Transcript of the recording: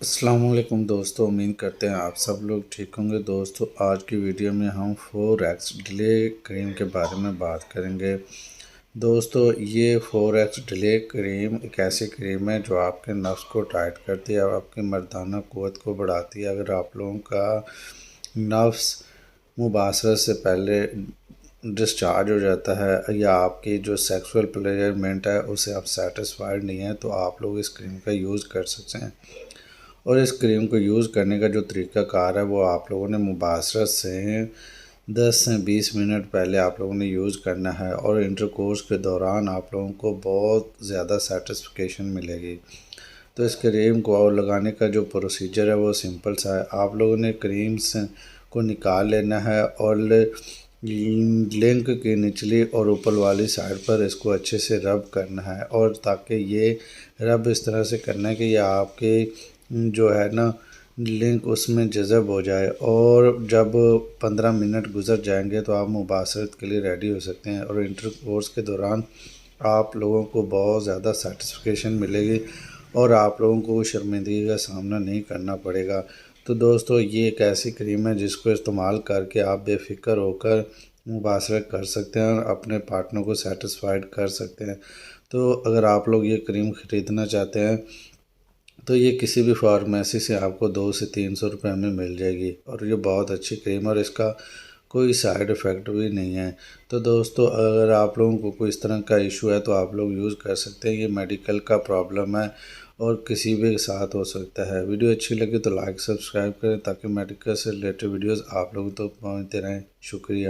السلام علیکم دوستو، امید کرتے ہیں آپ سب لوگ ٹھیک ہوں گے۔ دوستو آج کی ویڈیو میں ہم 4x ڈیلے کریم کے بارے میں بات کریں گے۔ دوستو یہ 4x ڈیلے کریم ایک ایسی کریم ہے جو آپ کے نفس کو ٹائٹ کرتی ہے اور آپ کی مردانہ قوت کو بڑھاتی ہے۔ اگر آپ لوگوں کا نفس مباشرت سے پہلے ڈسچارج ہو جاتا ہے یا آپ کی جو سیکسول پلیجرمنٹ ہے اسے آپ سیٹسفائیڈ نہیں ہیں تو آپ لوگ اس کریم کا یوز کر سکتے ہیں۔ اور اس کریم کو یوز کرنے کا جو طریقہ کار ہے وہ آپ لوگوں نے مباشرت سے 10 سے 20 منٹ پہلے آپ لوگوں نے یوز کرنا ہے، اور انٹرکورس کے دوران آپ لوگوں کو بہت زیادہ سیٹسفیکیشن ملے گی۔ تو اس کریم کو لگانے کا جو پروسیجر ہے وہ سمپل سا ہے۔ آپ لوگوں نے کریمز کو نکال لینا ہے اور لنک کی نچلی اور اوپر والی سائڈ پر اس کو اچھے سے رب کرنا ہے، اور تاکہ یہ رب اس طرح سے کرنا ہے کہ یہ آپ کے جو ہے نا لنک اس میں جذب ہو جائے، اور جب 15 منٹ گزر جائیں گے تو آپ مباشرت کے لیے ریڈی ہو سکتے ہیں۔ اور انٹر کورس کے دوران آپ لوگوں کو بہت زیادہ سیٹسفیکیشن ملے گی اور آپ لوگوں کو شرمندگی کا سامنا نہیں کرنا پڑے گا۔ تو دوستو یہ ایک ایسی کریم ہے جس کو استعمال کر کے آپ بے فکر ہو کر مباشرت کر سکتے ہیں اور اپنے پارٹنر کو سیٹسفائیڈ کر سکتے ہیں۔ تو اگر آپ لوگ یہ کریم خریدنا چاہتے ہیں تو یہ کسی بھی فارمیسی سے آپ کو 200 سے 300 روپے میں مل جائے گی، اور یہ بہت اچھی کریم ہے اور اس کا کوئی سائیڈ ایفیکٹ بھی نہیں ہے۔ تو دوستو اگر آپ لوگوں کو کوئی اس طرح کا ایشو ہے تو آپ لوگ یوز کر سکتے ہیں۔ یہ میڈیکل کا پرابلم ہے اور کسی بھی ساتھ ہو سکتا ہے۔ ویڈیو اچھی لگی تو لائک سبسکرائب کریں تاکہ میڈیکل سے ریلیٹڈ ویڈیوز آپ لوگوں تک پہنچتے رہیں۔ شکریہ۔